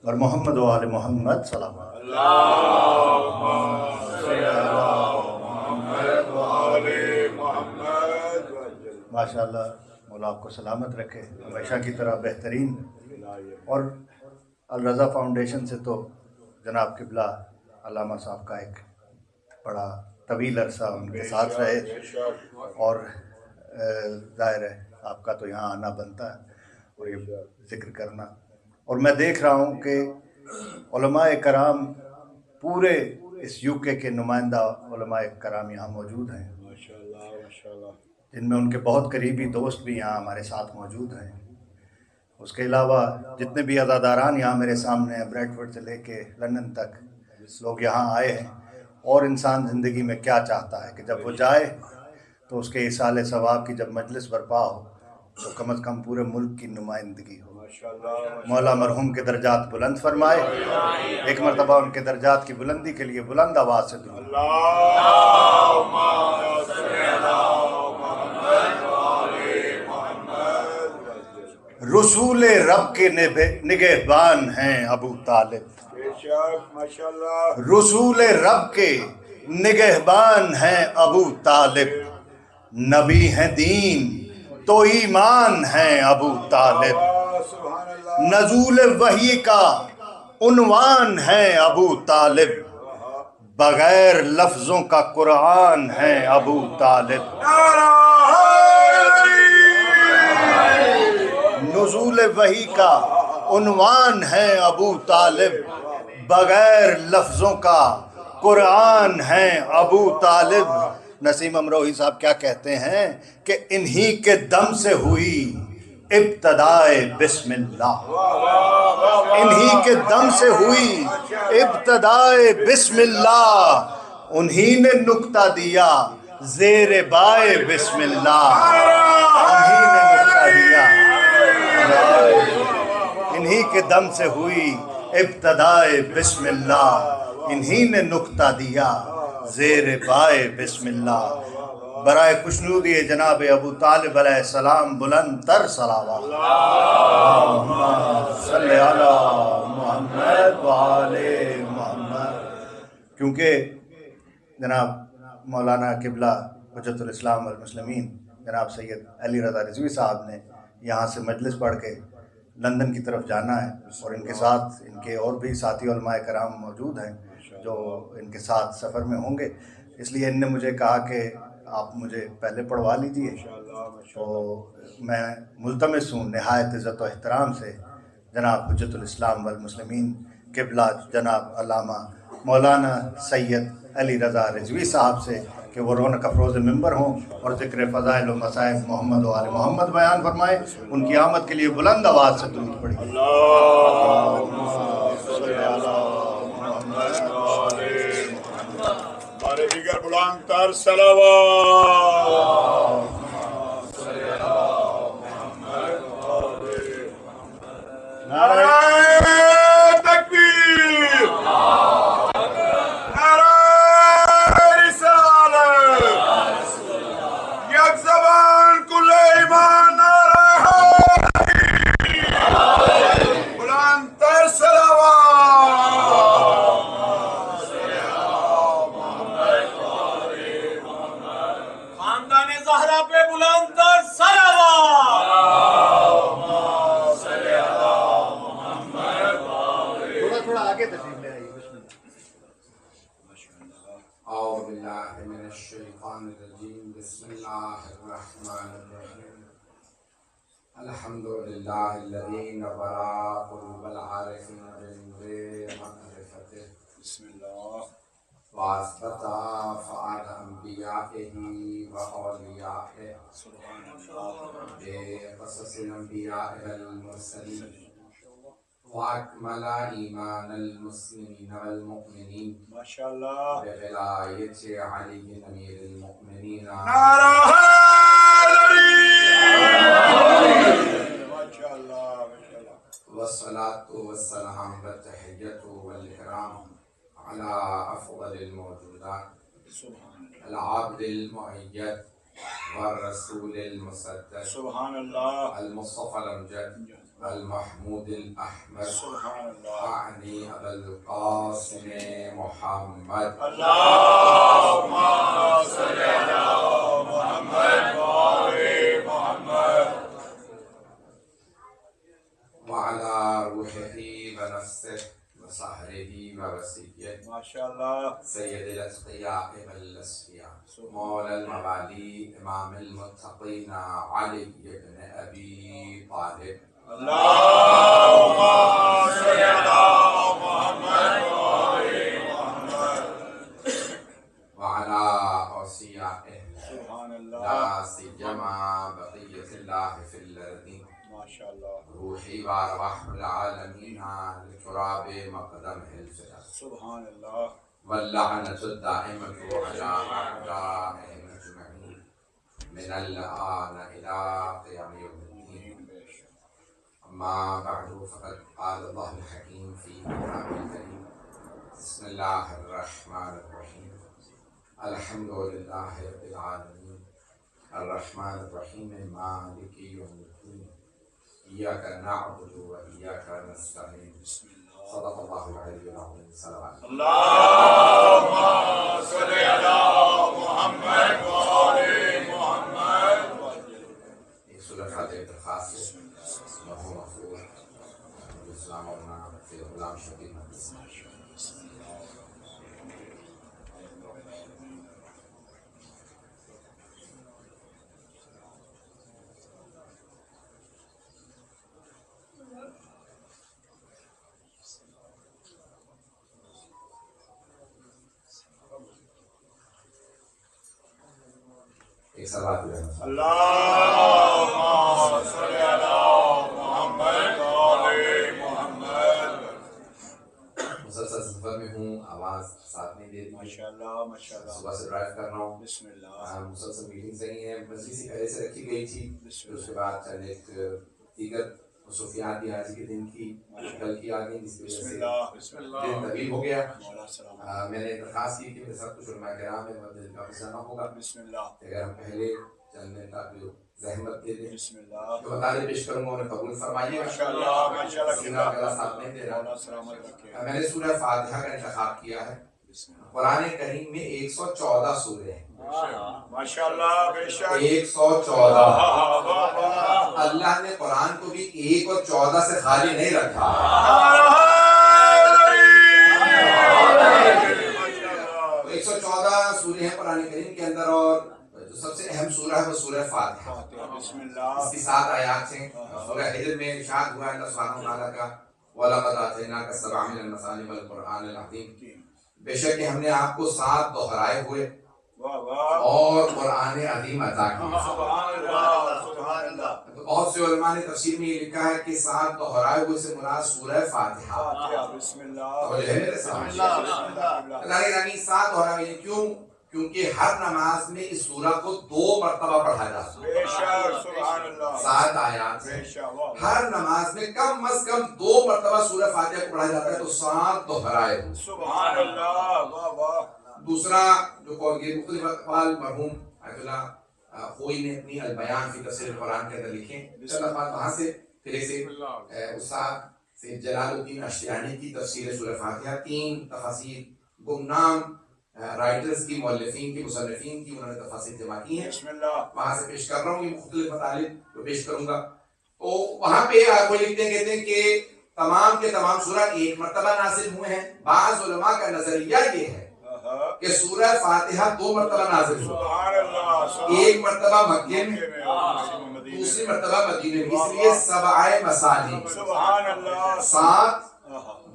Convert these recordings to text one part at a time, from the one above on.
اور محمد و آل محمد صلوات۔ ماشاء اللہ، مولا آپ کو سلامت رکھے، ہمیشہ کی طرح بہترین۔ اور الرضا فاؤنڈیشن سے تو جناب قبلہ علامہ صاحب کا ایک بڑا طویل عرصہ ان کے ساتھ رہے، اور ظاہر ہے آپ کا تو یہاں آنا بنتا ہے اور یہ ذکر کرنا۔ اور میں دیکھ رہا ہوں کہ علماء کرام پورے اس یو کے نمائندہ علماء کرام یہاں موجود ہیں، جن میں ان کے بہت قریبی دوست بھی یہاں ہمارے ساتھ موجود ہیں۔ اس کے علاوہ جتنے بھی عزاداران یہاں میرے سامنے ہیں، بریڈ فورڈ سے لے کے لندن تک لوگ یہاں آئے ہیں۔ اور انسان زندگی میں کیا چاہتا ہے کہ جب وہ جائے تو اس کے ایصال ثواب کی جب مجلس برپا ہو تو کم از کم پورے ملک کی نمائندگی ہو۔ مولا مرحوم کے درجات بلند فرمائے، ایک مرتبہ ان کے درجات کی بلندی کے لیے بلند آواز سے دعا۔ رسول رب کے نگہبان ہیں ابو طالب، رسول رب کے نگہبان ہیں ابو طالب، نبی ہیں دین تو ایمان ہیں ابو طالب، نزول وحی کا عنوان ہیں ابو طالب، بغیر لفظوں کا قرآن ہیں ابو طالب، نزول وحی کا عنوان ہے ابو طالب، بغیر لفظوں کا قرآن ہے ابو طالب۔ نسیم امروہی صاحب کیا کہتے ہیں کہ انہی کے دم سے ہوئی ابتدائے بسم اللہ، انہی کے دم سے ہوئی ابتدائے بسم اللہ، انہی نے نکتہ دیا زیر بائے بسم اللہ، انہی نے نکتہ دیا، انہی کے دم سے ہوئی ابتدائے بسم اللہ، انہی نے نکتہ دیا زیر بائے بسم اللہ۔ برائے خوشنودی جناب ابو طالب علیہ السلام بلند تر صلوات۔ اللہم صلی علی محمد و آل محمد۔ کیونکہ جناب مولانا قبلہ حجت الاسلام والمسلمین جناب سید علی رضا رضوی صاحب نے یہاں سے مجلس پڑھ کے لندن کی طرف جانا ہے، اور ان کے ساتھ ان کے اور بھی ساتھی علماء کرام موجود ہیں جو ان کے ساتھ سفر میں ہوں گے، اس لیے ان نے مجھے کہا کہ آپ مجھے پہلے پڑھوا لیجئے۔ تو میں ملتمس ہوں نہایت عزت و احترام سے جناب حجت الاسلام والمسلمین قبلہ جناب علامہ مولانا سید علی رضا رضوی صاحب سے کہ وہ رونق افروز ممبر ہوں اور ذکر فضائل و مصائب محمد و آل محمد بیان فرمائیں۔ ان کی آمد کے لیے بلند آواز سے درود پڑھیے۔ اللہم صلی علی محمد و آل محمد۔ ہمارے دیگر بلند تر صلوات۔ اللہم صلی علی محمد و آل محمد۔ نعرہ تکبیر، نعرہ رسالت، یک زبان کل ایمان، نعرہ حیدری، بلند تر صلوات۔ خاندان زہرا پہ بلند تر صلوات۔ تھوڑا آگے تشریف لے آئیے۔ بسم اللہ۔ اعوذ باللہ من الشیطان الرجیم، بسم اللہ الرحمن الرحیم، الحمدللہ الذی نور قلوب العارفین بنور معرفته، بسم اللہ۔ واثبت فؤاد انبیائہ و اولیائہ سبحان اللہ۔ بقصص الانبیاء والمرسلین، واکمل ایمان المسلمین والمؤمنین ماشاءاللہ۔ بولایت علی امیر المؤمنین، نعرہ حیدری، ماشاءاللہ ماشاءاللہ۔ والصلاة والسلام والتحیت والاکرام علی افضل الموجودات، سبحان اللہ، العبد المؤید والرسول المصدق، سبحان اللہ، المصطفى الامجد، والمحمود الأحمد سبحان الله. أعني أبا القاسم محمد. اللهم صل على محمد وآل محمد. وعلى روحه ونفسه وصهره ووسيله ما شاء الله. سيد الأتقياء والأصفياء مولى الموالي إمام المتقين علي بن أبي طالب. اللهم صل على محمد وآل محمد. وعلى أوصيائه سبحان الله. لا سيما بقية الله في الأرض. ما شاء الله. روحي وأرواح العالمين لتراب مقدمه الفداء. سبحان الله. واللعنة الدائمة على أعدائهم أجمعين من الآن إلى قيام يوم الدين. أما بعد فقد قال الله الحكيم في كتابه الكريم. بسم الله الرحمن الرحيم. الحمد لله رب العالمين الرحمن الرحيم مالك يوم الدين إياك نعبد وإياك نستعين. صدق الله العلي العظيم. صلوات اللهم صل على محمد وآل محمد. ایک سورہ فاتحہ درخواست ہے مرحوم مغفور عبدالسلام مولانا فیض غلام شبیر ایک سوال ہے. اللهم صل على محمد وآل محمد. مسلسل سفر میں ہوں، آواز ساتھ نہیں دے ما رہی. شاء اللہ ما شاء اللہ. صبح سے ڈرائیو کر رہا ہوں. بسم اللہ. مسلسل میٹنگز رہی ہیں. مجلس پہلے سے رکھی گئی تھی، پھر اس کے بعد چند ایک دیگر مصروفیات بھی آج کے دن کی کل کی آ گئی، جس کی بسم وجہ سے اللہ. بسم اللہ. دن طویل ہو گیا. مولا سلام. میں نے درخواست کی کہ میرے ساتھ کچھ علماء کرام ہے، دل کا غصہ نہ ہوگا بسم اللہ. اگر ہم پہلے چند منٹ آپ کو زحمت دے دیں. بسم اللہ. جو مطالعے پیش کروں گا انہیں قبول فرمائیے. ما شاء اللہ ما شاء اللہ. سینہ گلا ساتھ نہیں دے رہا. مولا سلامت رکھے. میں نے سورہ فاتحہ کا انتخاب کیا ہے. بسم اللہ. قرآن کریم میں 114 سورے ہیں. ما شاء اللہ. بے شک. 114. واہ. اللہ نے قرآن کو بھی 1 اور 14 سے خالی نہیں رکھا. 114 سورے ہیں قرآن کریم کے اندر، اور جو سب سے اہم سورہ ہے وہ سورہ فاتحہ. بسم اللہ. اس کی 7 آیات ہیں. سورہ حجر میں ارشاد ہوا ہے اللہ سبحانہ وتعالیٰ کا وَلَقَدْ آتَيْنَاكَ سَبْعًا مِنَ الْمَثَانِِ وَالْقُرْآنِ الْعَظِيمِ. بے شک کہ ہم نے آپ کو 7 دہرائے ہوئے واہ واہ. اور قرآن عظیم عطا کیا. سبحان اللہ. سبحان اللہ. تو بہت سے علماء نے تفسیر میں یہ لکھا ہے کہ 7 دہرائے ہوئے سے مراد سورہ فاتحہ. فاتحہ. بسم اللہ. توجہ ہے میرے سامنے. بسم اللہ. اللہ یعنی 7 دہرائے کیوں؟ کیونکہ ہر نماز میں اس سورہ کو 2 مرتبہ پڑھا جاتا ہے. بے شک. سبحان اللہ. 7 آیات بے ہیں. شک. واہ. ہر نماز میں کم از کم 2 مرتبہ سورہ فاتحہ کو پڑھا جاتا ہے، تو 7 دہرائے ہوئے. سبحان اللہ. واہ واہ. دوسرا جو یہ مختلف اقوال مرحوم آیت اللہ خوئی نے اپنی البیان فی تفسیر قرآن کے اندر لکھے. چند افعال وہاں سے پھر سے استاد سید جلال الدین اشتیانی کی تفسیر سورہ فاتحہ 3 تفاسیر گمنام رائٹرز کی، مؤلفین کی، مصنفین کی انہوں نے تفاسیر جمع کی ہیں. بسم اللہ. وہاں سے پیش کر رہا ہوں. یہ مختلف مطالب جو پیش کروں گا تو وہاں پہ وہ لکھتے ہیں، کہتے ہیں کہ تمام کے تمام سورہ 1 مرتبہ نازل ہوئے ہیں. بعض علماء کا نظریہ یہ ہے کہ سورہ فاتحہ 2 مرتبہ نازل ہوئی. سبحان اللہ. 1 مرتبہ مکے میں، دوسری مرتبہ مدینے میں، اس لیے 7 مثانی. سبحان اللہ. 7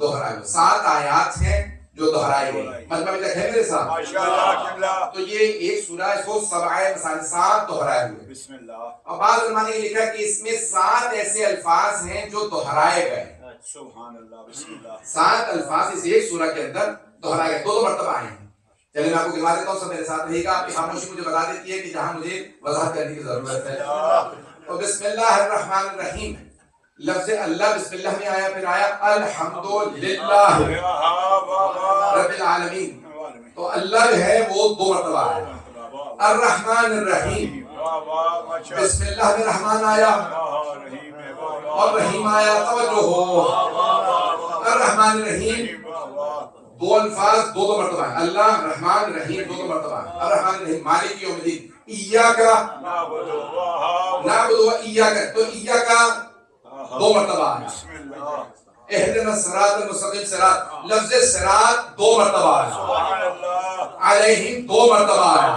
دہرائے 7 آیات ہیں جو دہرائے گئی. مجمع میں تک ہے میرے ساتھ. ماشاءاللہ. قبلہ. تو یہ ایک سورہ اس کو 7 مثانی 7 دہرائے ہوئے. بسم اللہ. اور بعض علماء نے یہ لکھا کہ اس میں 7 ایسے الفاظ ہیں جو دہرائے گئے. سبحان اللہ. بسم اللہ. 7 الفاظ اس ایک سورہ کے اندر دہرائے گئے، 2 مرتبہ آئے ہیں. چلیے میں آپ کو گنوا دیتا ہوں، سب میرے ساتھ رہے گا. آپ کی خاموشی مجھے بتا دیتی ہے کہ جہاں مجھے وضاحت کرنے کی ضرورت ہے. تو بسم اللہ الرحمن الرحیم، لفظ اللہ بسم اللہ میں آیا، پھر آیا الحمدللہ رب العالمین. تو اللہ جو ہے وہ 2 مرتبہ آیا. الرحمن الرحیم، بسم اللہ میں رحمان آیا، اور رحیم آیا. توجہ ہو. الرحمن الرحیم دو الفاظ دو مرتبہ ہیں. اللہ رحمان رحیم دو مرتبہ ہیں. الرحمن الرحیم مالک یوم الدین. ایاکا نعبد و ایاکا تو ایاکا دو مرتبہ ہے. اہدنا الصراط المستقیم صراط لفظ صراط دو مرتبہ ہے. علیہم دو مرتبہ ہے.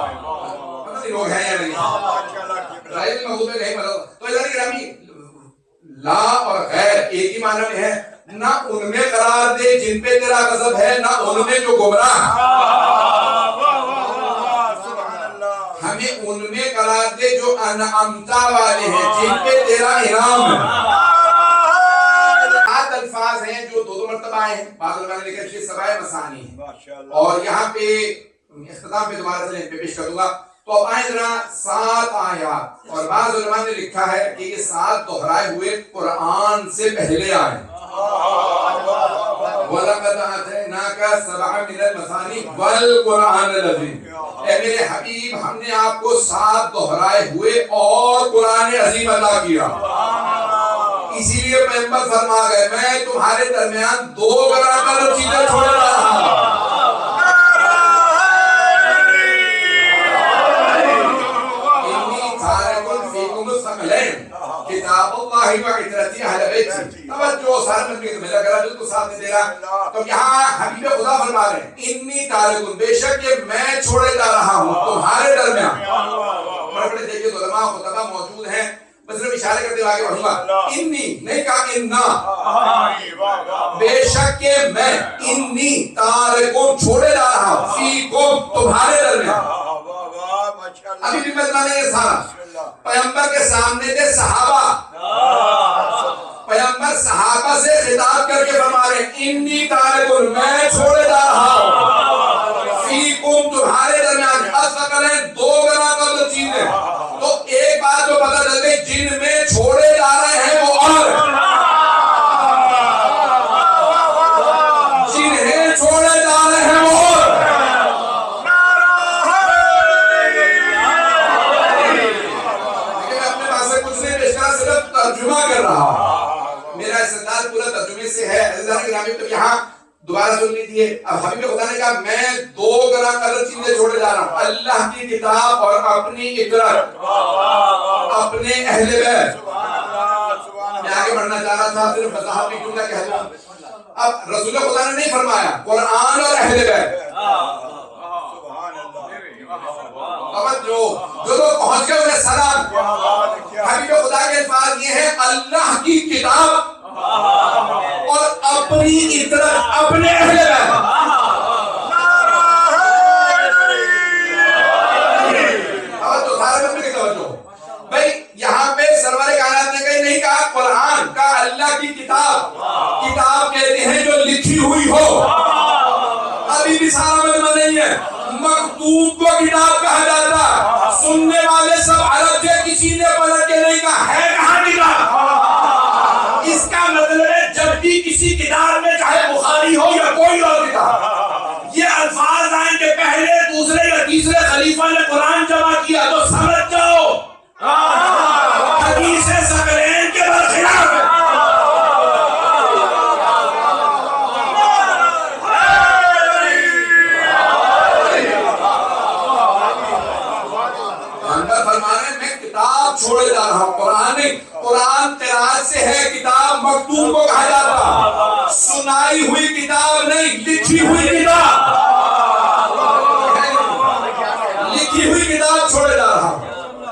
پتہ نہیں لوگ ہیں یا نہیں. غیر المغضوب علیہم تو یعنی گرامی لا اور غیر ایک ہی معنی میں ہے. نہ ان میں قرار دے جن پہ تیرا غضب ہے نہ ان میں جو گمراہ. ہمیں ان میں قرار دے جو انعمتا والے ہیں جن پہ تیرا انعام ہے. آٹھ الفاظ ہیں جو دو مرتبہ آئے ہیں. بعض علماء نے لکھا ہے یہ سبع مثانی ہیں. اور یہاں پہ اختتام پہ دوبارہ سے پہ پیش کر دوں گا. تو اب آئیں ذرا 7 آیات. اور بعض علماء نے لکھا ہے کہ یہ 7 دہرائے ہوئے قرآن سے پہلے آئے. وَلَقَدْ آتَيْنَاكَ سَبْعًا مِنَ الْمَثَانِي وَالْقُرْآنِ الْعَظِيمِ. اے میرے حبیب ہم نے آپ کو 7 دہرائے ہوئے اور قرآن عظیم عطا کیا. اسی لیے پیغمبر فرما گئے میں تمہارے درمیان 2 برابر چیزیں چھوڑ رہا ہوں. کتاب اللہ و عترتی اہل بیتی. توجہ سارے مجھے میرا کرا بالکل ساتھ نہیں دے رہا. تو یہاں حبیب خدا فرما رہے ہیں انی تارکن بے شک کہ میں چھوڑے جا رہا ہوں تمہارے درمیان. بڑے بڑے دیکھیے علماء خطبہ موجود ہیں. میں صرف اشارے کرتے ہوئے آگے بڑھوں گا. انی نہیں کہا انا. بے شک کہ میں انی تارکن چھوڑے جا رہا ہوں فیکم تمہارے درمیان. ابھی بھی مطلب یہ سارا پیغمبر کے سامنے تھے صحابہ. پیغمبر صحابہ سے خطاب کر کے فرما رہے ہیں انی تارکن میں چھوڑے جا رہا ہوں فیکم تمہارے درمیان. اصل ہے 2 گنا قبل چیزیں. تو ایک بات جو پتہ چل گئی جن میں چھوڑے جا رہے ہیں وہ اور جنہیں چھوڑے جا رہے ہیں وہ اور. ترجمہ کر رہا میرا استدلال پورا ترجمے سے ہے. تو یہاں دوبارہ سن لیجیے. اب حبیب خدا نے کہا میں 2 گنا قدر چیزیں چھوڑے جا رہا ہوں. اللہ کی کتاب اور اپنی اطاعت اپنے اہل بیت. میں آگے بڑھنا چاہ رہا تھا صرف وضاحت میں کیوں نہ کہہ دوں. اب رسول خدا نے نہیں فرمایا قرآن اور اہل بیت. جو لوگ پہنچ گئے انہیں سلام. حبیب خدا کے الفاظ یہ ہیں اللہ کی کتاب اور اپنی اطاعت اپنے اہل بیت. تو سارے بندے کی توجہ. بھائی یہاں پہ سرور کائنات نے کہیں نہیں کہا قرآن کا اللہ کی کتاب. کتاب کہتے ہیں جو لکھی ہوئی ہو. ابھی بھی سارا مطلب نہیں ہے. مکتوب کو کتاب کہا جاتا. سننے والے سب عرب تھے کسی نے پلٹ کے نہیں کہا ہے کہاں کتاب. اس کا مطلب ہے جب بھی کسی کتاب میں چاہے بخاری ہو یا کوئی اور کتاب یہ الفاظ آئیں کہ پہلے دوسرے یا تیسرے خلیفہ نے قرآن جمع کیا تو سمجھ جاؤ حدیث ثقلین کے برخلاف ہے. چھوڑے جا رہا ہوں. قرآن قرآن سے ہے. کتاب مکتوب کو کہا جاتا. سنائی ہوئی کتاب نہیں لکھی ہوئی کتاب. لکھی ہوئی کتاب چھوڑے جا رہا ہوں.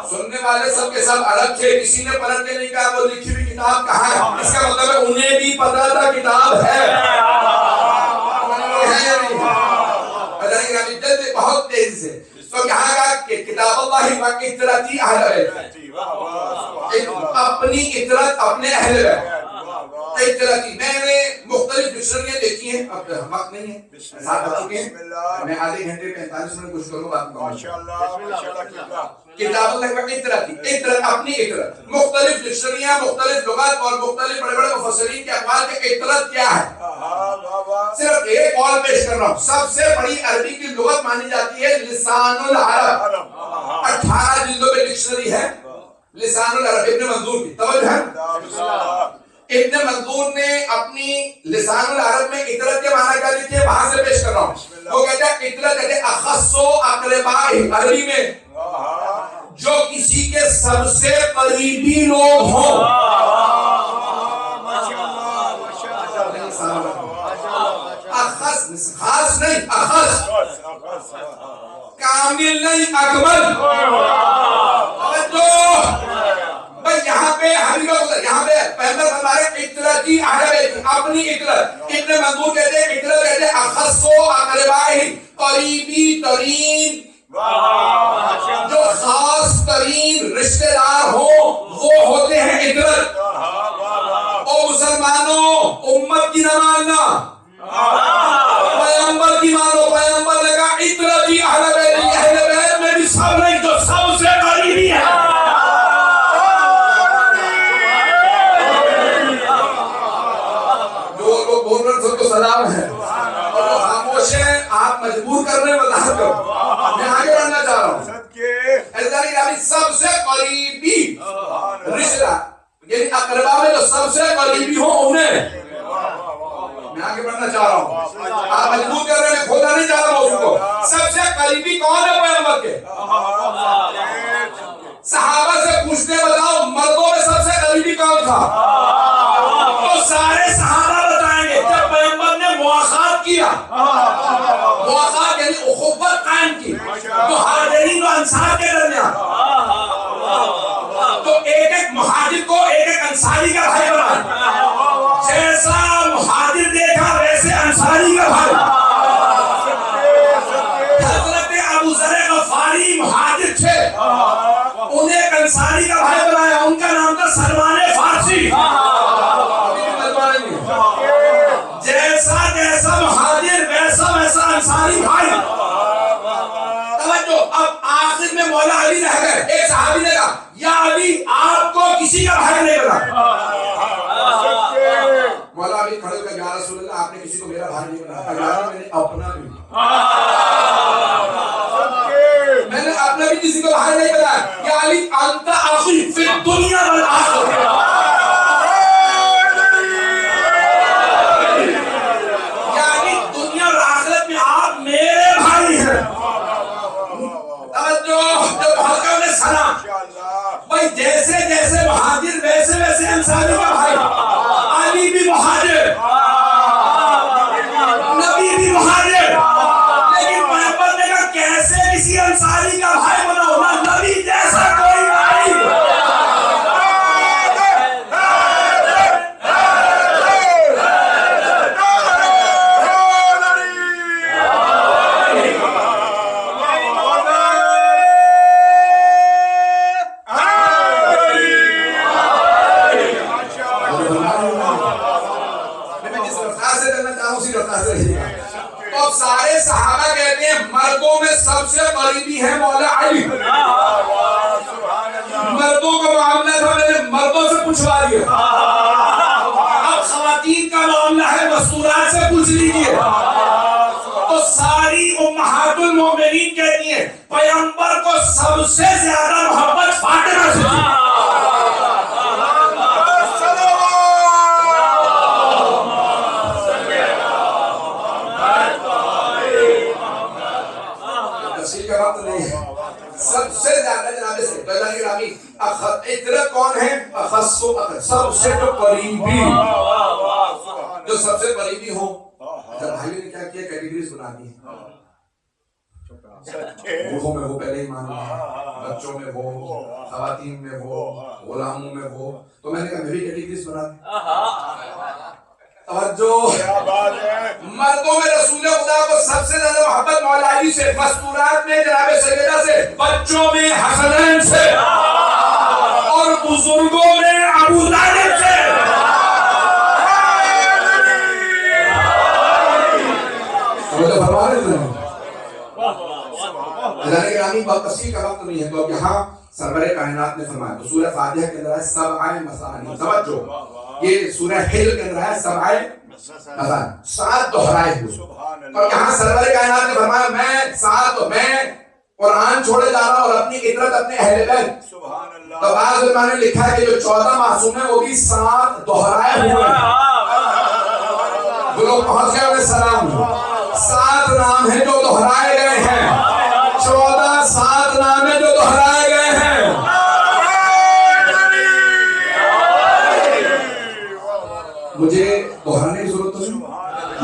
سننے والے سب کے سب عرب تھے کسی نے پلٹ کے نہیں کہا وہ لکھی ہوئی کتاب کہاں ہے. اس کا مطلب ہے انہیں بھی پتا تھا کتاب ہے. بہت تیزی سے تو کہا گا کہ کتاب اللہ و اطاعتی اہل بیت. اپنی اطاعت اپنے اہل بیت. اطاعتی میں نے مختلف ڈکشنریاں دیکھی ہیں. اب وقت نہیں ہے ساتھ آ چکے ہیں. میں آدھے گھنٹے 45 منٹ کچھ کروں بات کروں. کتاب اللہ و اطاعتی اطاعت اپنی اطاعت. مختلف ڈکشنریاں مختلف لغات اور مختلف بڑے بڑے مفسرین کے اقوال کے اطاعت کیا ہے. صرف ایک قول پیش کر رہا ہوں. سب سے بڑی عربی کی لغت مانی جاتی ہے لسان العرب. 18 جلدوں میں ڈکشنری ہے. لسان العرب ابن منظور کی توجہ ہے. ابن منظور نے اپنی لسان العرب میں اطرت کے معنی کیا لکھے ہیں وہاں سے پیش کر رہا ہوں. وہ کہتے ہیں اطرت کہتے ہیں اخص و اقرباء، عربی میں جو کسی کے سب سے قریبی لوگ ہوں. اخص خاص نہیں، اخص کامل نہیں، اکمل. بھائی یہاں پہ یہاں پہ پیغمبر ہمارے اطرتی اہل بیت اپنی اطرت. ابن منظور کہتے ہیں اطرت کہتے ہیں اخص و اقرباء، قریبی ترین جو خاص ترین رشتہ دار ہوں وہ ہوتے ہیں اطرت. او مسلمانوں امت کی نہ ماننا، پیغمبر کی مانو. پیغمبر نے کہا اطرتی اہل بیت، اہل بیت میں بھی سب نہیں جو سب سے قریبی ہے. جو لوگ بول رہے ہیں سب کو سلام ہے اور جو خاموش ہیں آپ مجبور کرنے وضاحت کرو. میں آگے بڑھنا چاہ رہا ہوں. سب سے قریبی رشتہ یعنی اقربا میں جو سب سے قریبی ہو انہیں. میں آگے بڑھنا چاہ رہا ہوں، آپ مجبور کر رہے ہیں، کھولا نہیں چاہ رہا ہوں اس کو. سب سے قریبی کون ہے پیغمبر کے؟ صحابہ سے پوچھتے بتاؤ مردوں میں سب سے قریبی کون تھا؟ تو سارے صحابہ بتائیں گے. جب پیغمبر نے مواخات کیا، مواخات یعنی اخوت قائم کی مہاجرین و انصار کے درمیان، تو ایک ایک مہاجر کو ایک ایک انصاری کا بھائی بنا. جیسا مہاجر دیکھا ویسے انصاری کا بھائی. حضرت ابو ذر غفاری مہاجر تھے، انہیں ایک انصاری کا بھائی بنایا. ان کا نام تھا سلمان فارسی. جیسا جیسا مہاجر ویسا ویسا انصاری بھائی. توجہ. اب آخر میں مولا علی رہ گئے. ایک صحابی نے کہا یا علی آپ کو کسی کا بھائی نہیں بنا. مولا علی کھڑے ہو گئے یا رسول اللہ آپ نے کسی کو میرا بھائی نہیں بنا. میں نے اپنا بھی کسی کو بھائی نہیں بنایا. یا علی انت اخی فی الدنیا والآخرہ. یعنی دنیا اور آخرت میں آپ میرے بھائی ہیں. توجہ. جب حلقہ نے سلام بھائی جیسے جیسے مہاجر ویسے ویسے انصاری کا بھائی. علی بھی مہاجر، نبی بھی مہاجر، لیکن پیغمبر نے کہا کیسے کسی انصاری کا بھائی بناؤ. نہ نبی جیسا کوئی بھائی. تو سارے صحابہ کہتے ہیں مردوں میں سب سے قریبی ہے مولا علی. مردوں کا معاملہ تھا میں نے مردوں سے پوچھوا دیا. اب خواتین کا معاملہ ہے مستورات سے پوچھ لیجیے. تو ساری امہات المومنین کہتی ہیں پیغمبر کو سب سے زیادہ محبت فاطمہ سے تھی. سب سے زیادہ جناب سے اطرت کون ہے؟ اخص و اقرب، سب سے جو قریبی، جو سب سے قریبی ہو. اچھا بھائیوں نے کیا کیا کیٹیگریز بنا دی. بوڑھوں میں ہو پہلے ہی مانو، بچوں میں ہو، خواتین میں ہو، غلاموں میں ہو. تو میں نے کہا میں بھی کیٹیگریز بنا دی. توجہ. مردوں میں رسول خدا کو سب سے زیادہ محبت مولا علی سے، مستورات میں جناب سیدہ سے، بچوں میں حسنین سے، اور بزرگوں میں ابو طالب سے. اللہ گرامی بات تفصیل کا وقت نہیں ہے تو اب یہاں سرور کائنات نے فرمایا. تو سورہ فاتحہ کے اندر ہے سبع مثانی. توجہ. یہ سورہ حجر کے اندر ہے سبع مثانی، 7 دہرائے ہوئے. اور یہاں سرور کائنات نے فرمایا میں قرآن چھوڑے جا رہا اور اپنی عطرت اپنے اہل بیت. سبحان اللہ. تو بعض علماء نے لکھا ہے کہ جو 14 معصوم ہیں وہ بھی 7 دہرائے ہوئے ہیں. جو لوگ پہنچ گئے انہیں سلام. 7 نام ہیں جو دہرائے گئے ہیں. 14 7 نام ہیں جو دہرائے گئے ہیں. مجھے دہرانے کی ضرورت نہیں,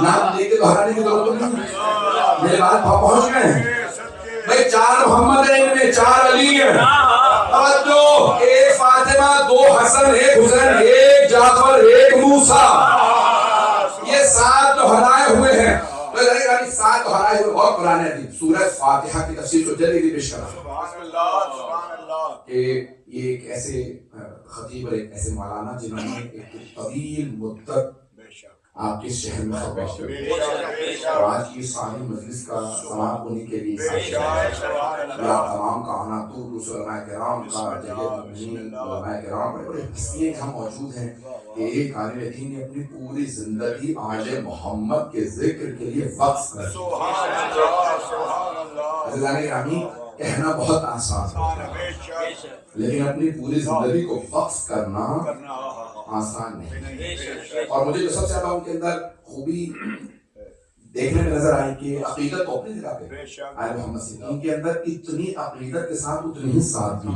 نام لے کے دہرانے کی ضرورت نہیں. میرے بات پہنچ گئے ہیں بھائی. 4 محمد ہیں, ان میں 4 علی ہیں. اور جو 1 فاطمہ, 2 حسن, 1 حسین, 1 جعفر, 1 موسیٰ, یہ 7 دہرائے ہوئے ہیں. تو ذرا یعنی 7 دہرائے ہوئے. اور قرآن حدیث سورہ فاتحہ کی تفسیر کو جلدی پیش کرا سبحان اللہ. سبحان اللہ. کہ یہ ایک ایسے خطیب اور ایک ایسے مولانا جنہوں نے ایک طویل مدت آپ کے شہر میں خطبہ دیا اور آج کی ساری مجلس کا سماعت ہونے کے لیے آپ تمام کا آنا, دور علماء کرام کا, جلیل علماء کرام, بڑے بڑے ہستیاں ہم موجود ہیں کہ ایک عالم دین نے اپنی پوری زندگی آج محمد کے ذکر کے لیے وقف کر دی. سبحان اللہ. سبحان اللہ. عزیزان گرامی, کہنا بہت آسان ہے لیکن اپنی پوری زندگی کو وقف کرنا آسان نہیں. اور مجھے جو سب سے زیادہ ان کے اندر خوبی دیکھنے میں نظر آئی کہ عقیدت تو اپنی جگہ پہ آئے محمد صلی اللہ علیہ وسلم کے اندر اتنی عقیدت کے ساتھ اتنی ہی سادگی.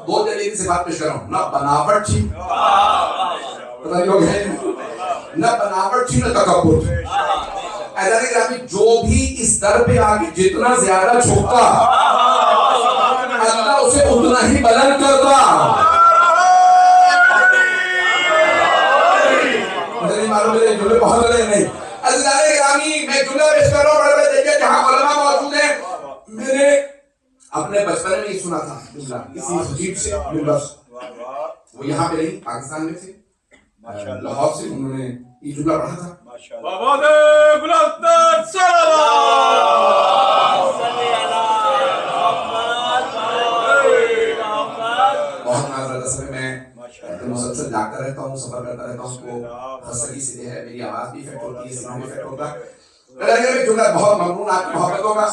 2 دلیل سے بات پیش کر رہا ہوں. نہ بناوٹ تھی, پتہ نہیں لوگ ہیں, نہ بناوٹ تھی نہ تکبر. ایسا کہ جو بھی اس در پہ آگے جتنا زیادہ چھوٹا اللہ اسے اتنا ہی بلند کرتا. مجھے نہیں معلوم میرے جملے بہت رہے نہیں. عزیزان گرامی, میں جملہ پیش کر رہا ہوں, بڑے بڑے دیکھیں جہاں علماء موجود ہیں. میں نے اپنے بچپن میں یہ سنا تھا جملہ کسی خطیب سے, وہ یہاں پہ نہیں, پاکستان میں تھے, لاہور سے. انہوں نے یہ جملہ پڑھا تھا, بابا دے بلند بہت معذرت ہے. میں مسلسل جاگتا رہتا ہوں, سفر کرتا رہتا ہوں, تو خستگی سے ہے, میری آواز بھی افیکٹ ہوتی ہے, سینا بھی افیکٹ ہوتا ہے. میں جملہ بہت ممنون آپ کی محبتوں کا,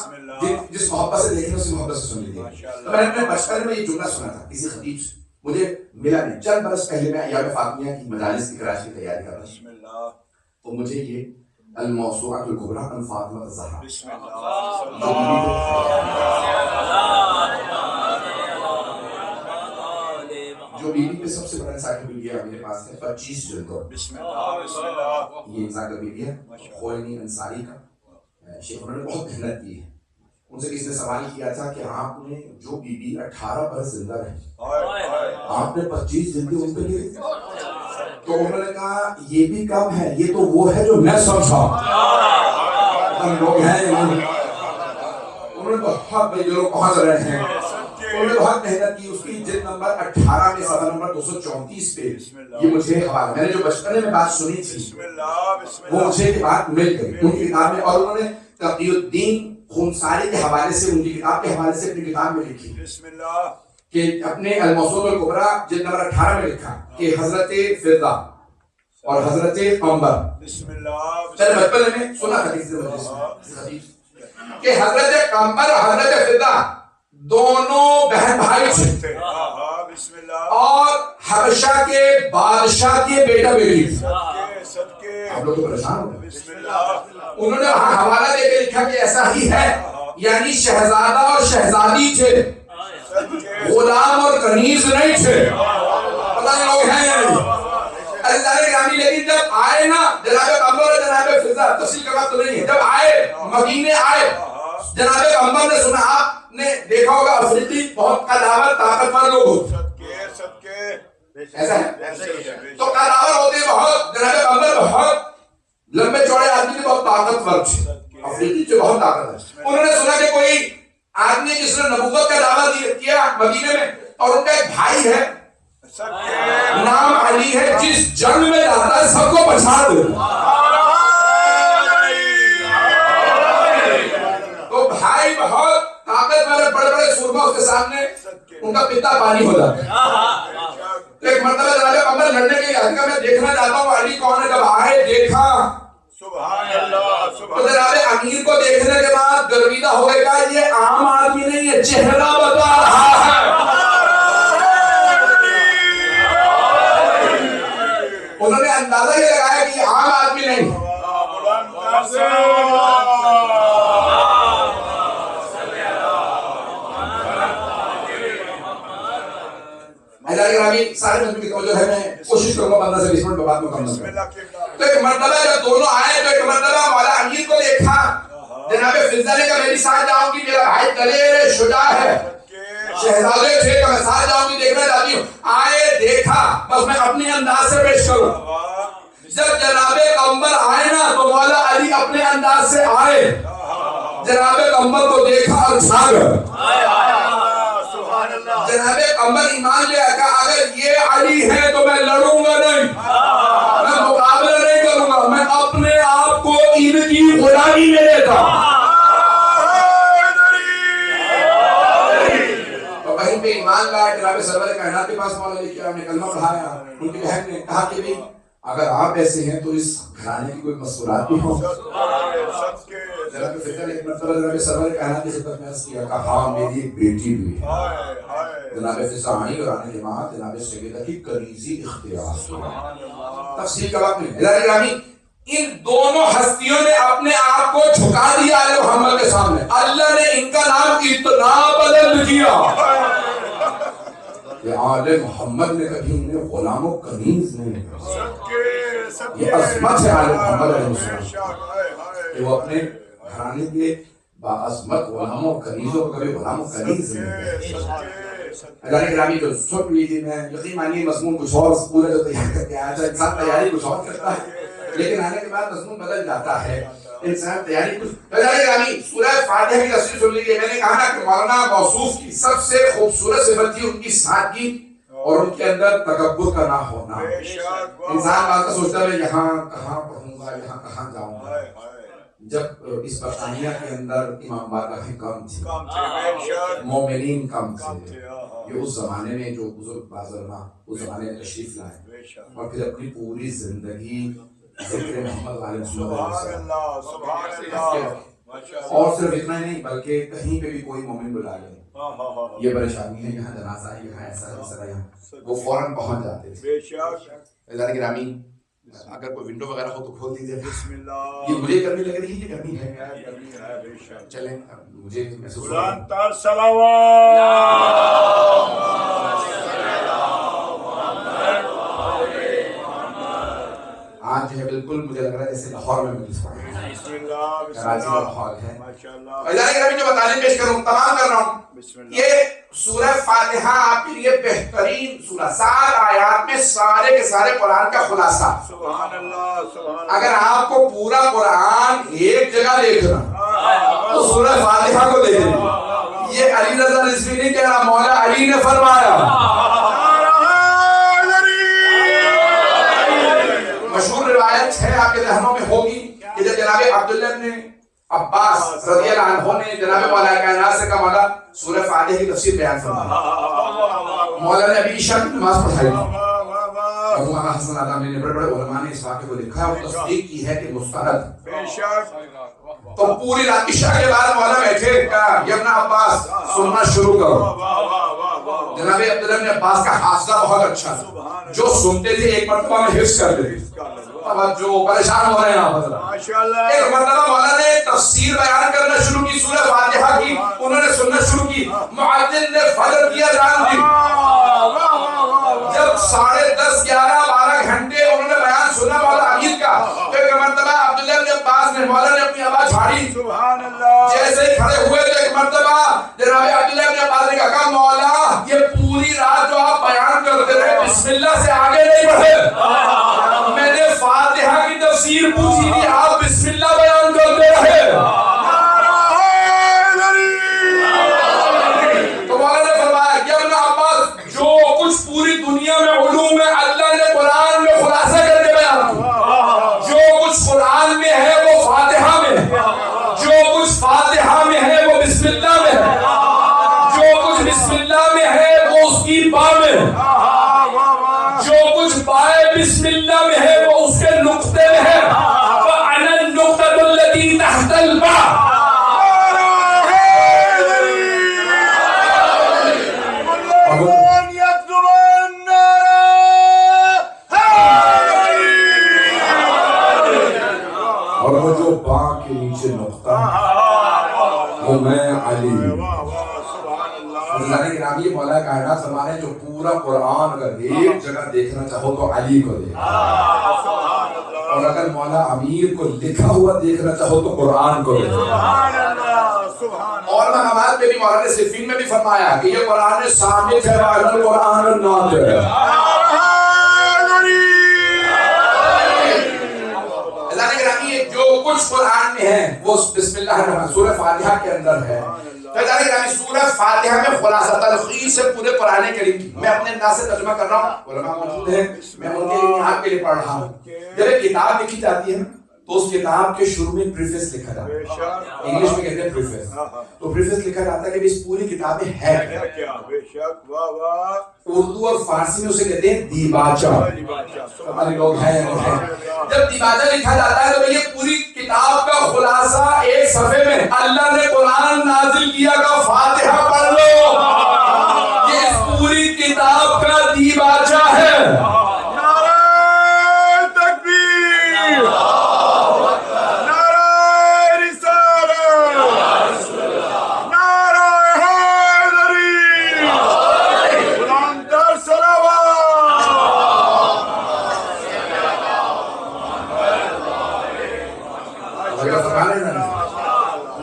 جس محبت سے دیکھیں اسی محبت سے سن لیجیے. تو میں نے اپنے بچپن میں یہ جملہ سنا تھا کسی خطیب سے, مجھے ملا نہیں. چند برس پہلے میں ایام فاطمیہ کی مجالس کی کراچی کی تیاری کر رہا تھا, تو مجھے یہ الموسوعۃ الکبریٰ عن فاطمہ الزہرا جو بی بی پہ سب سے بڑا انسائکلوپیڈیا میرے پاس ہے, 25 جلدوں. یہ انسائکلوپیڈیا خوئینی انصاری کا شیخ, انہوں نے بہت محنت کی ہے. ان سے کسی نے سوال کیا تھا کہ آپ نے جو بی بی 18 برس زندہ رہی, آپ نے 25 جلدیں ان پہ لی, تو انہوں نے کہا یہ بھی کم ہے, یہ تو وہ ہے جو میں سمجھا. لوگ ہیں انہوں نے بہت, جو لوگ پہنچ رہے ہیں انہوں نے بہت محنت کی. اس کی جلد نمبر 18 میں صفحہ نمبر 234 پہ یہ مجھے حوالہ, میں نے جو بچپن میں بات سنی تھی وہ مجھے یہ بات مل گئی ان کی کتاب میں. اور انہوں نے تقی الدین خنساری کے حوالے سے, ان کی کتاب کے حوالے سے اپنی کتاب میں لکھی کہ اپنے الموسوعۃ الکبریٰ جلد نمبر 18 میں لکھا کہ حضرت فضہ اور حضرت قمر, چلے بچپن میں سنا تھا کسی کہ حضرت قمر اور حضرت فضہ دونوں بہن بھائی تھے اور حبشہ کے بادشاہ کے بیٹا بیٹی تھے. آپ لوگ تو پریشان ہو گئے. انہوں نے حوالہ دے کے لکھا کہ ایسا ہی ہے, یعنی شہزادہ اور شہزادی تھے, غلام اور کنیز نہیں تھے. پتہ نہیں لوگ ہیں یا نہیں. اللہ گرامی, لیکن جب آئے نا جناب قمر اور جناب فضہ, تفصیل کا بات تو نہیں ہے, جب آئے مدینے آئے, جناب قمر نے سنا, آپ نے دیکھا ہوگا افریقی بہت قلاور طاقتور لوگ ہوتے, ایسا ہے, تو قلاور ہوتے بہت, جناب قمر بہت لمبے چوڑے آدمی تھے, بہت طاقتور تھے, افریقی سے بہت طاقتور. انہوں نے سنا کہ کوئی آدمی جس نے نبوت کا دعویٰ کیا مدینے میں, اور ان کا ایک بھائی ہے نام علی ہے, جس جنگ میں جاتا ہے سب کو پچھاڑ دیتا. تو بھائی بہت طاقتور, بڑے بڑے سورما اس کے سامنے, ان کا پتا پانی ہو جاتا ہے. ایک مرتبہ جناب قمر لڑنے کے لیے, میں دیکھنا چاہتا ہوں علی کون ہے. جب آئے دیکھا, تو جناب امیر کو دیکھنے کے بعد گرویدہ ہو گئے کہا یہ عام آدمی نہیں ہے، چہرہ بتا رہا ہے۔ انہوں نے اندازہ یہ لگایا کہ یہ عام آدمی نہیں۔ سارے مجموعے کی توجہ ہے، میں کوشش کروں گا 15 سے 20 منٹ میں بات مکمل کروں۔ تو ایک مرتبہ جب دونوں آئے تو ایک مرتبہ مولا امیر کو دیکھا، جناب فضہ نے کہا میں بھی ساتھ جاؤں گی، میرا بھائی دلیر شجاع ہے، شہزادے تھے کہ میں ساتھ جاؤں گی، دیکھنا چاہتی ہوں۔ آئے دیکھا، بس میں اپنی انداز سے پیش کروں۔ جب جناب قمر آئے نا تو مولا علی اپنے انداز سے آئے، جناب قمر کو دیکھا اور ساگر جناب قمر ایمان لے آیا، اگر یہ علی ہے تو میں لڑوں گا نہیں، میں مقابلہ نہیں کروں گا، میں اپنے آپ کو ان کی غلامی میں لیتا۔ تو کہیں پہ ایمان لایا، جناب سرور کائنات کے پاس مولا علی کرام نے کلمہ پڑھایا۔ ان کی بہن نے کہا کہ بھی اگر آپ ایسے ہیں تو اس گھرانے کی کوئی مسئولات بھی ہوں۔ جناب فضہ نے ایک مرتبہ جناب سرور کائنات کی خدمت میں عرض کیا، کہا ہاں میری ایک بیٹی بھی ہے۔ جناب فضہ آئی اور آنے کے بعد جناب سیدہ کی کنیزی اختیار کیا۔ تفصیل کا وقت نہیں۔ الہی گرامی، ان دونوں ہستیوں نے اپنے آپ کو جھکا دیا آل محمد کے سامنے۔ اللہ نے ان کا نام اتنا بدل کیا کہ آل محمد نے کبھی انہیں غلام و کنیز نہیں کہا۔ یہ عظمت ہے آل محمد علیہ السلام کہ وہ اپنے گھرانے کے باعظمت غلاموں کنیزوں کو کبھی غلام و کنیز نہیں کہا۔ اللہ گرامی جو سن لیجیے، میں یقین مانیے مضمون کچھ اور پورا جو تیار کر کے آیا تھا، انسان تیاری کچھ اور کرتا ہے لیکن آنے کے بعد مضمون بدل جاتا ہے، انسان تیاری کچھ۔ اللہ گرامی سورہ فاتحہ کی تفسیر سن لیجیے۔ میں نے کہا نا کہ مولانا موصوف کی سب سے خوبصورت صفت تھی ان کی سادگی اور ان کے اندر تکبر کا نہ ہونا۔ انسان بات کا سوچتا ہے یہاں کہاں پڑھوں گا، یہاں کہاں جاؤں گا۔ جب اس برطانیہ کے اندر امام بارگاہیں کم تھے، مومنین کم تھے، یہ اس زمانے میں جو بزرگ بازرما اس زمانے میں تشریف لائے اور پھر اپنی پوری زندگی ذکر محمد علیہ السلام، اور صرف اتنا ہی نہیں بلکہ کہیں پہ بھی کوئی مومن بلا لے، یہ پریشانی ہے، یہاں جنازہ ہے، یہاں ایسا ہے، یہاں وہ فوراً پہنچ جاتے تھے۔ اللہ گرامی اگر کوئی ونڈو وغیرہ ہو تو کھول دیجیے۔ بسم اللہ۔ یہ مجھے گرمی لگ رہی ہے، یہ گرمی ہے، چلیں مجھے محسوس ہو رہا آج جو ہے بالکل مجھے لگ رہا ہے جیسے لاہور میں مجلس پڑھ رہے ہیں، کراچی کا ماحول ہے۔ اللہ گرامی جو تعلیم پیش کروں تمام کر رہا ہوں، یہ سورہ فاتحہ آپ کے لیے بہترین سورہ، 7 آیات میں سارے کے سارے قرآن کا خلاصہ۔ اگر آپ کو پورا قرآن ایک جگہ دیکھنا تو سورہ فاتحہ کو دیکھنا۔ یہ علی رضا رضوی نہیں کہہ رہا، مولا علی نے فرمایا۔ مشہور روایت ہے آپ کے ذہنوں میں ہوگی کہ جب جناب عبداللہ نے عباس رضی اللہ عنہ نے جناب مولا کائنات سے کہا مولا سورہ فاتحہ کی تفسیر بیان فرمائیں، مولا نے ابھی عشاء کی نماز پڑھائی اور مولانا حسن آدمی نے بڑے بڑے علماء نے اس واقعے کو لکھا اور تصدیق کی ہے کہ مستند۔ تو پوری رات عشاء کے بعد مولا بیٹھے، کہا یا ابن عباس سننا شروع کرو۔ جناب عبداللہ بن عباس کا حافظہ بہت اچھا تھا، جو سنتے تھے ایک مرتبہ میں حفظ کر لیتے تھے۔ اب جو پریشان ہو رہے ہیں آپ ایک مرتبہ مولا نے تفسیر بیان کرنا شروع کی سورہ فاتحہ کی، انہوں نے سننا شروع کی، معدل نے فجر کی اذان دی۔ جب 10:30 11 12 گھنٹے انہوں نے بیان سنا مولا امیر کا، تو ایک مرتبہ عبداللہ بن عباس نے مولا نے اپنی آواز جھاڑی، جیسے ہی کھڑے ہوئے تو ایک مرتبہ جناب عبداللہ بن عباس نے کہا مولا یہ پوری رات جو آپ بیان کرتے رہے بسم اللہ سے آگے نہیں بڑھے، میں نے فاتحہ کی تفسیر پوچھی تھی آپ بسم اللہ بیان کرتے رہے۔ تو مولا نے فرمایا کہ ابن عباس جو کچھ پوری دنیا میں علوم ہے اللہ نے قرآن میں خلاصہ کر کے بیان کیا، جو کچھ قرآن میں ہے وہ فاتحہ میں ہے، جو کچھ فاتحہ میں ہے وہ بسم اللہ میں ہے، جو کچھ بسم اللہ میں ہے وہ اس کی با میں ہے، جو کچھ بائے بسم اللہ میں ہے وہ اس کے نقطے میں ہے۔ وَأَنَا النُّقْطَةُ الَّتِي کائنات فرمانے جو پورا قرآن اگر ایک جگہ دیکھنا چاہو تو علی کو دیکھو، اور اگر مولا امیر کو لکھا ہوا دیکھنا چاہو تو قرآن کو دیکھو۔ اور مقامات پہ بھی مولانا صفین میں بھی فرمایا کہ یہ قرآن ثابت ہے، قرآن ناطق ہے۔ جو کچھ قرآن میں ہے وہ بسم اللہ الرحمن سورہ فاتحہ کے اندر ہے۔ سورہ فاتحہ میں خلاصہ تلخیص ہے پورے قرآن کریم کی۔ میں اپنے انداز سے ترجمہ کر رہا ہوں، علماء موجود ہیں، میں ان کے لیے آپ کے لیے پڑھ رہا ہوں۔ جب ایک کتاب لکھی جاتی ہے تو اس کتاب کے شروع میں پریفیس لکھا جاتا ہے، انگلش میں کہتے ہیں پریفیس۔ تو پریفیس لکھا جاتا ہے کہ اس پوری کتاب میں ہے کیا۔ اردو اور فارسی میں اسے کہتے ہیں دیباچہ، ہمارے لوگ ہیں۔ جب دیباچہ لکھا جاتا ہے تو یہ پوری کتاب کا خلاصہ ایک صفحے میں اللہ نے قرآن نازل کیا کا فاتحہ پڑھ لو، یہ اس پوری کتاب کا دیباچہ ہے۔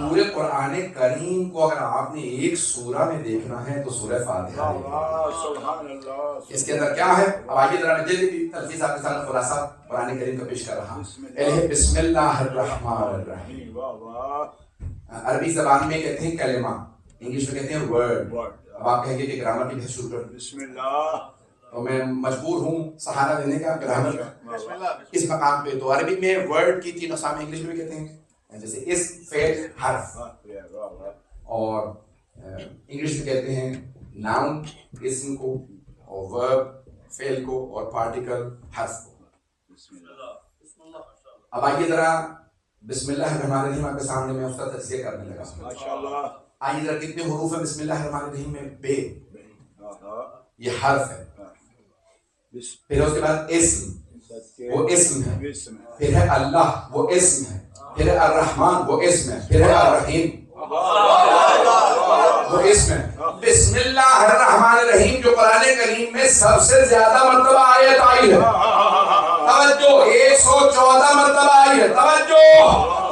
پورے قرآن کریم کو اگر آپ نے ایک سورہ میں دیکھنا ہے تو سورہ فاتحہ ہے۔ اس کے اندر کیا ہے؟ اب آئیے ذرا میں جلدی بھی تلخیص آپ کے سامنے خلاصہ قرآن کریم کا پیش کر رہا ہوں۔ بسم اللہ الرحمن الرحیم، عربی زبان میں کہتے ہیں کلمہ، انگلش میں کہتے ہیں ورڈ۔ اب آپ کہیں گے کہ گرامر کی بحث شروع کر بسم اللہ، تو میں مجبور ہوں سہارا دینے کا گرامر کا اس مقام پہ۔ تو عربی میں ورڈ کی 3 اقسام انگلش میں کہتے ہیں، جیسے اسم، فعل، حرف، اور انگلش میں کہتے ہیں ناؤن اسم کو، اور ورب فعل کو، اور پارٹیکل حرف کو۔ اب آئیے ذرا بسم اللہ الرحمن الرحیم آپ کے سامنے میں اس کا تجزیہ کرنے لگا۔ آئیے ذرا کتنے حروف ہیں بسم اللہ الرحمن الرحیم میں؟ بے، یہ حرف ہے۔ پھر اس کے بعد اسم، وہ اسم ہے۔ پھر ہے اللہ، وہ اسم ہے۔ پھر ہے الرحمن، وہ اسم ہے۔ پھر ہے الرحیم، وہ اسم ہے۔ بسم اللہ الرحمن الرحیم جو قرآن کریم میں سب سے زیادہ مرتبہ آیت آئی ہے، توجہ 114 مرتبہ آئی ہے، توجہ۔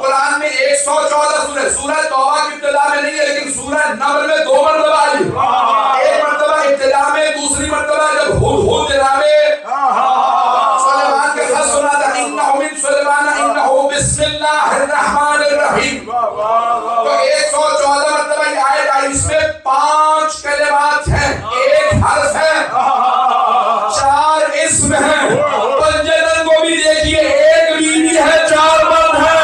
قرآن میں 114 سورہ توبہ کی ابتدا میں نہیں ہے، لیکن سورہ نمل میں 2 مرتبہ آئی ہے۔ ایک مرتبہ ابتدا میں، دوسری مرتبہ جب ہود جناب سلیمان کے خط سنا تھا، انہ من سلیمان انہ بسم اللہ الرحمن الرحیم، تو 114 مرتبہ یہ آیت آئی۔ اس میں 5 کلمات ہیں، 1 حرف ہے، 4 اسم ہیں۔ پنجتن کو بھی دیکھیے، 1 بیوی ہے، 4 مرد ہیں۔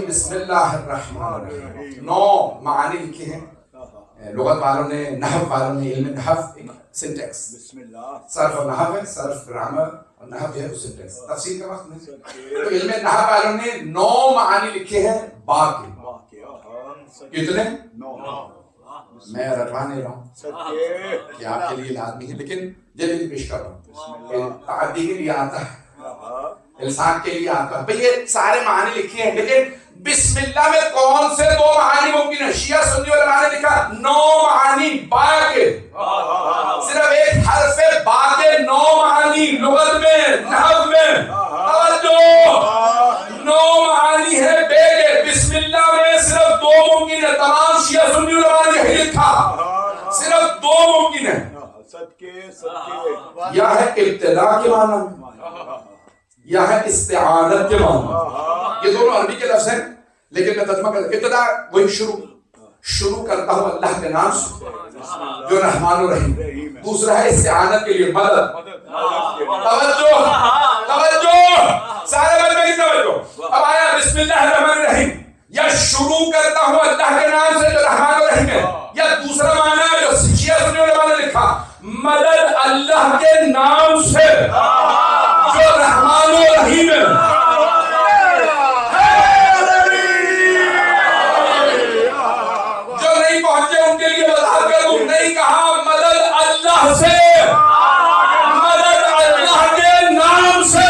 بسم اللہ الرحمن الرحیم 9 معانی لکھے ہیں لغت والوں نے، نحو والوں نے، علم نحو سنٹیکس، صرف اور نحو ہے، صرف گرامر اور نحو ہے سنٹیکس، تفسیر کا وقت نہیں۔ تو علم نحو والوں نے 9 معانی لکھے ہیں با کے۔ کتنے؟ 9۔ میں رٹوا نہیں رہا ہوں کہ آپ کے لیے لازمی ہے، لیکن جلدی پیش کر رہا ہوں۔ تعدی کے لیے آتا ہے، السان کے لیے آتا ہے، بھئی یہ سارے معنی لکھے ہیں، لیکن بسم اللہ میں کون سے 2 معنی ممکن ہے؟ شیعہ سنی علماء نے لکھا 9 معنی با کے، صرف ایک حرف با کے 9 معنی لغت میں، نحو میں، توجہ 9 معنی ہے بے کے۔ بسم اللہ میں صرف 2 ممکن ہے، تمام شیعہ سنی علماء نے یہی لکھا، صرف 2 ممکن ہے۔ یا ہے ابتدا کے معنی یا ہے استعانت کے معنی، یہ دونوں عربی کے لفظ ہیں، لیکن میں ترجمہ کرتا ہوں۔ ابتدا وہی شروع کرتا ہوں اللہ کے نام سے جو رحمان الرحیم۔ دوسرا ہے استعانت کے لیے مدد، توجہ سارے بندے کی توجہ۔ اب آیا بسم اللہ الرحمن الرحیم، یا شروع کرتا ہوں اللہ کے نام سے جو رحمان الرحیم ہے، یا دوسرا معنی ہے جو شیعہ سنی علماء نے لکھا مدد اللہ کے نام سے جو رحمان الرحیم ہے۔ جو نہیں پہنچے ان کے لیے وضاحت کر دوں، نہیں کہا مدد اللہ سے، مدد اللہ کے نام سے۔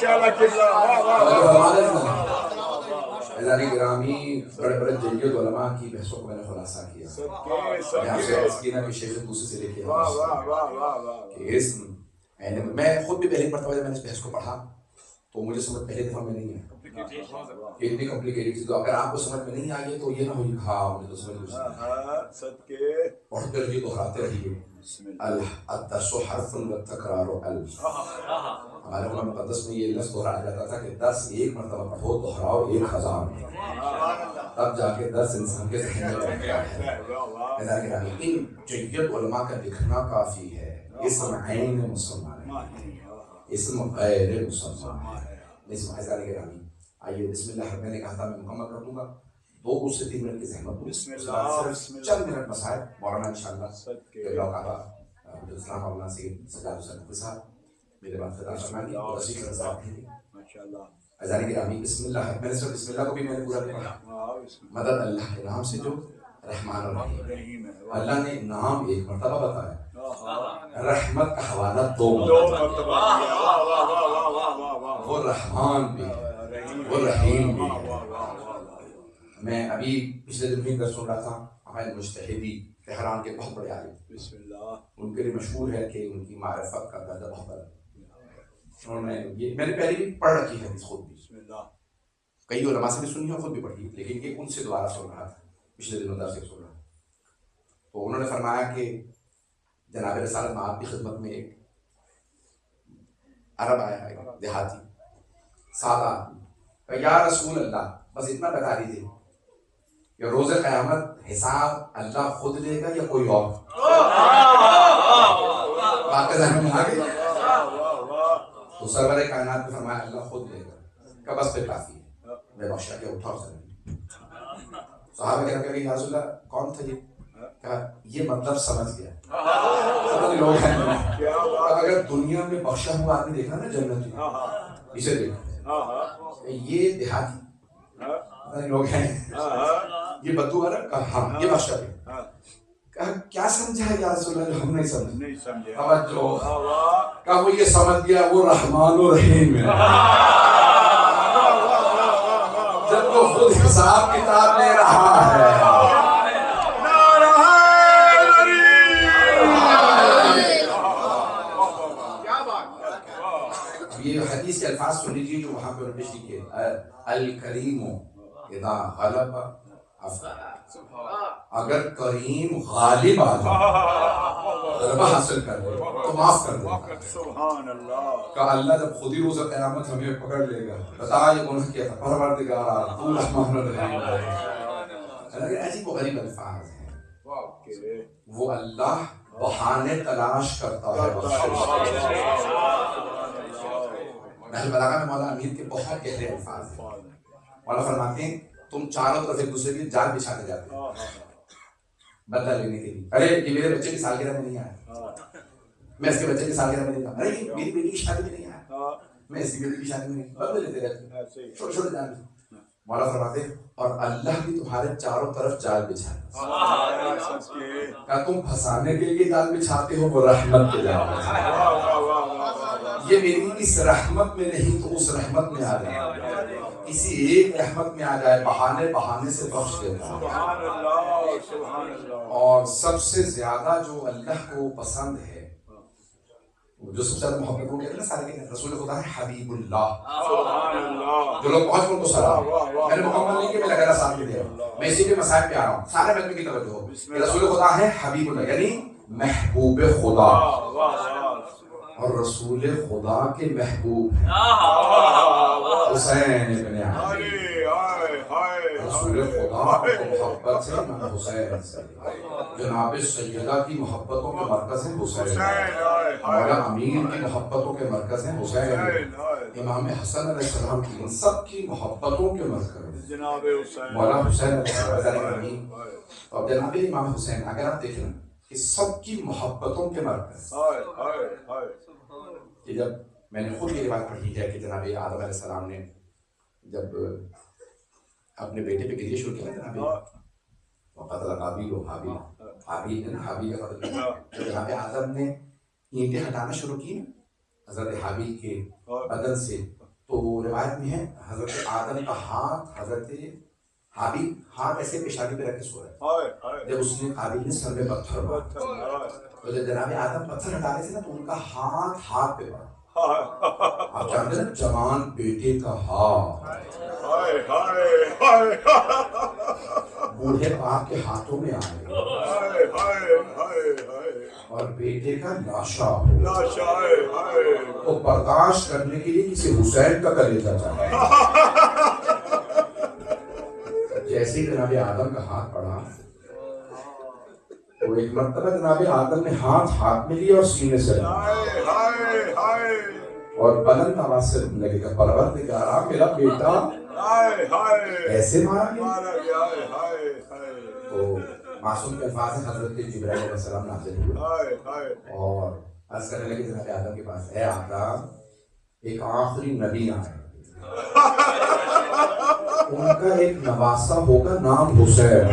ماشاءاللہ قبلہ واہ واہ واہ عزیزان گرامی بڑے بڑے جلیت علماء کی بحثوں کو میں نے خلاصہ کیا. صدقے میں آپ سے صدقے عرض کی نا کہ شیخ دوسری سے لے کے واہ واہ واہ واہ واہ کہ اس میں خود بھی پہلی مرتبہ جب میں نے اس بحث کو پڑھا تو مجھے سمجھ پہلے دفعہ میں نہیں ہے کہ اتنی کمپلیکیٹڈ تھی. تو اگر آپ کو سمجھ میں نہیں آئی ہے تو یہ نہ ہوئی ہاں مجھے تو سمجھ نہیں. صدقے پڑھتے رہیے دہراتے رہیے. الدرس حرف والتکرار الف. ہمارے قرآن مقدس میں یہ لفظ دہرایا جاتا تھا کہ درس ایک مرتبہ پڑھو دہراؤ 1000 تب جا کے درس انسان کے ذہن میں بیٹھتا ہے. ان جیت علماء کا لکھنا کافی ہے. اسم عین مسلمان ہے, اسم غیر مسلمان ہے. اسم عزیزان گرامی آئیے بسم اللہ. میں نے کہا تھا میں مکمل کر دوں گا 2 سے 3 منٹ کی زحمت. بسم اللہ صرف چند منٹ مسائل مولانا انشاءاللہ قبلہ کعبہ عبدالسلام مولانا سید سجاد حسین نقوی صاحب میرے بعد خطاب فرمائیں گے اور اسی کے صاحب ہیں ماشاءاللہ. عزیزان گرامی بسم اللہ. میں نے صرف بسم اللہ کو بھی میں نے پورا نہیں پڑھا. مدد اللہ کے نام سے جو رحمان الرحیم. اللہ نے نام ایک مرتبہ بتایا, رحمت کا حوالہ 2 مرتبہ. وہ رحمان بھی ہے وہ رحیم بھی ہے. میں ابھی پچھلے دن بھی درس سن رہا تھا. ہمارے مجتہدی تہران کے بہت بڑے عالم, ان کے لیے مشہور ہے کہ ان کی معرفت کا درجہ بہت بڑا. انہوں نے یہ میں نے پہلے بھی پڑھ رکھی ہے خود بھی, کئی علماء سے بھی سنی اور خود بھی پڑھی, لیکن یہ ان سے دوبارہ سن رہا تھا پچھلے دنوں درس سن رہا. تو انہوں نے فرمایا کہ جناب رسالت مآب کی خدمت میں ایک عرب آیا ہے, دیہاتی سادہ آدمی. یا رسول اللہ بس اتنا بتا دیجیے کہ روز قیامت حساب اللہ خود لے گا یا کوئی اور؟ بات کا ذہن میں آ گئی. تو سرور کائنات نے فرمایا اللہ خود لے گا کہ بس پہ کافی ہے. میں بخشا کے اٹھا اور چلے. صحابہ کرام کہا کہ یا رسول اللہ کون تھا یہ؟ کہا یہ مطلب سمجھ گیا. لوگ ہیں اگر دنیا میں بخشا ہوا آدمی دیکھا نا جنت میں اسے دیکھا, یہ دیہاتی لوگ ہیں یہ بدو والا. کہا ہاں یہ بخشا گیا. کہا کیا سمجھا یا رسول اللہ؟ ہم نہیں سمجھے. توجہ. کہا وہ یہ سمجھ گیا وہ رحمان و رحیم ہے. جب وہ خود حساب کتاب لے رہا ہے. یہ حدیث کے الفاظ سن لیجیے جو وہاں پہ انہوں نے پیش کیے. الکریم اذا غلب افضل. اگر کریم غالب آ جائے غلبہ حاصل کر لے تو معاف کر دے. سبحان اللہ. کہ اللہ جب خود ہی روز قیامت ہمیں پکڑ لے گا بتا یہ گناہ کیا تھا, پروردگارا تو رحمان الرحیم ہے. عجیب و غریب الفاظ ہیں. وہ اللہ بہانے تلاش کرتا ہے. نحل بلاغہ میں مولانا امیر کے بہت گہرے الفاظ ہیں. مولانا فرماتے ہیں تم چاروں طرف ایک دوسرے کی جال بچھاتے جاتے ہو بدلہ لینے کے لیے. ارے یہ میرے بچے کی سالگرہ میں نہیں آیا, میں اس کے بچے کی سالگرہ میں نہیں آیا. ارے یہ میری بیٹی کی شادی میں نہیں آیا, میں اس کی بیٹی کی شادی میں نہیں. بدلے لیتے رہتے چھوٹے چھوٹے جال. مولانا فرماتے ہیں اور اللہ بھی تمہارے چاروں طرف جال بچھاتا ہے. کیا تم پھنسانے کے لیے جال بچھاتے ہو وہ رحمت کے جال. یہ میری اس رحمت میں نہیں تو اس رحمت میں آ جائے, کسی ایک رحمت میں آ جائے, بہانے بہانے سے بخش دیتا ہے. اور سب سے زیادہ جو اللہ کو پسند ہے, جو سب سے زیادہ محبت کو کہتے ہیں نا سارے کے رسول خدا ہے حبیب اللہ. جو لوگ پہنچ ان کو سلام. میں نے مکمل نہیں کہ میں لگا ساتھ میں دے رہا ہوں, میں اسی کے مسائل پہ آ رہا ہوں. سارے مجمع کی توجہ ہو کہ رسول خدا ہے حبیب اللہ یعنی محبوب خدا, اور رسول خدا کے محبوب حسین ابن علی. رسول خدا کو محبت سے امام حسین سے, جناب سیدہ کی محبتوں کے مرکز ہیں حسین, مولا امیر کی محبتوں کے مرکز ہیں حسین, امام حسن علیہ السلام کی ان سب کی محبتوں کے مرکز مولا حسین علیہ السلام. اور جناب امام حسین اگر آپ دیکھیں کہ سب کی محبتوں کے مرکز. کہ جب میں نے خود یہ روایت پڑھی ہے کہ جناب آدم علیہ السلام نے جب اپنے بیٹے پہ گریہ شروع کیا جناب وقتل قابیل و حابیل, حابیل نے حابیل کا قتل کیا. جناب آدم نے اینٹیں ہٹانا شروع کی حضرت حابیل کے بدن سے روایت میں ہے حضرت آدم کا ہاتھ حضرت حابیل ہاتھ ایسے پیشانی پہ رکھ کے سو رہے، جب اس نے قابیل نے سر میں پتھر مارا تو جب جناب آدم پتھر ہٹا رہے تھے نا تو ان کا ہاتھ پہ پڑا۔ آپ جانتے ہیں جوان بیٹے کا ہاتھ بوڑھے باپ کے ہاتھوں میں آئے اور بیٹے کا لاشا تو برداشت کرنے کے لیے کسی حسین کا کلیجہ چاہیے۔ جیسے جناب آدم کا ہاتھ پڑا تو ایک مرتبہ جناب آدم نے ہاتھ میں لیا اور سینے سے اور بلند آواز سے لگے گا پروردگارا میرا بیٹا ایسے مارا گیا۔ تو معصوم کے الفاظ حضرت جبرائیل علیہ السلام نازل ہوئے اور عرض کرنے لگے جناب آدم کے پاس، اے آدم ایک آخری نبی آئے، ان کا ایک نواسہ ہوگا نام حسین،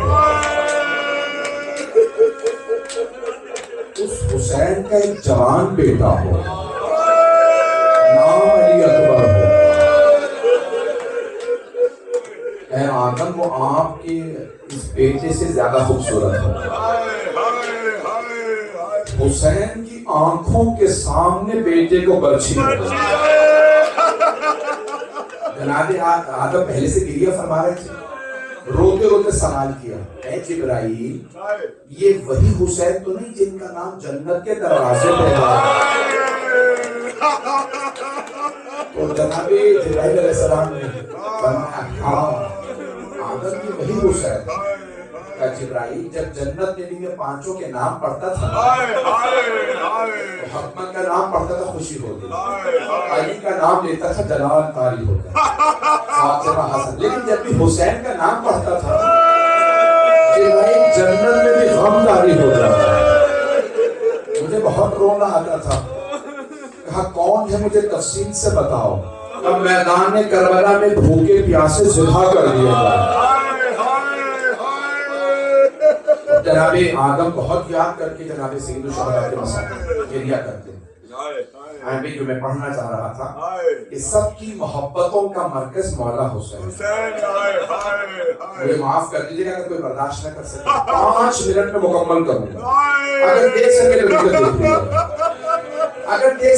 اس حسین کا ایک جوان بیٹا ہو نام علی اکبر ہو۔ اے آدم وہ آپ کے اس بیٹے سے زیادہ خوبصورت ہو۔ حسین کی آنکھوں کے سامنے بیٹے کو برچھی جناب آدم پہلے سے گریہ فرما رہے تھے، روتے روتے سوال کیا، اے جبرائیل یہ وہی حسین تو نہیں جن کا نام جنت کے دروازے پہ ہے؟ تو جناب جبرائیل علیہ السلام نے فرمایا ہاں آدم یہ وہی حسین کا۔ جبرائیل جب جنت نبی میں پانچوں کے نام پڑھتا تھا تو حکمت کا نام پڑھتا تھا خوشی ہوتی، علی کا نام لیتا تھا جلال طاری ہوتا، فاطمہ حسن، لیکن جب بھی حسین کا نام پڑھتا تھا جبرائیل جنت میں بھی غمداری ہو جاتا۔ مجھے بہت رونا آتا تھا، کہا کون ہے مجھے تفصیل سے بتاؤ، اب میدان کربلا میں بھوکے پیاسے ذبح کر دیا گیا۔ جناب آدم بہت یاد کر کے جناب سید الشہداء کے مسائل گریہ کرتے ہیں۔ جو میں پڑھنا چاہ رہا تھا کہ سب کی محبتوں کا مرکز مولا حسین۔ مجھے معاف کر دیجیے گا اگر کوئی برداشت نہ کر سکے، 5 منٹ میں مکمل کروں گا، اگر دیکھ سکے تو دیکھ لیجیے، اگر دیکھ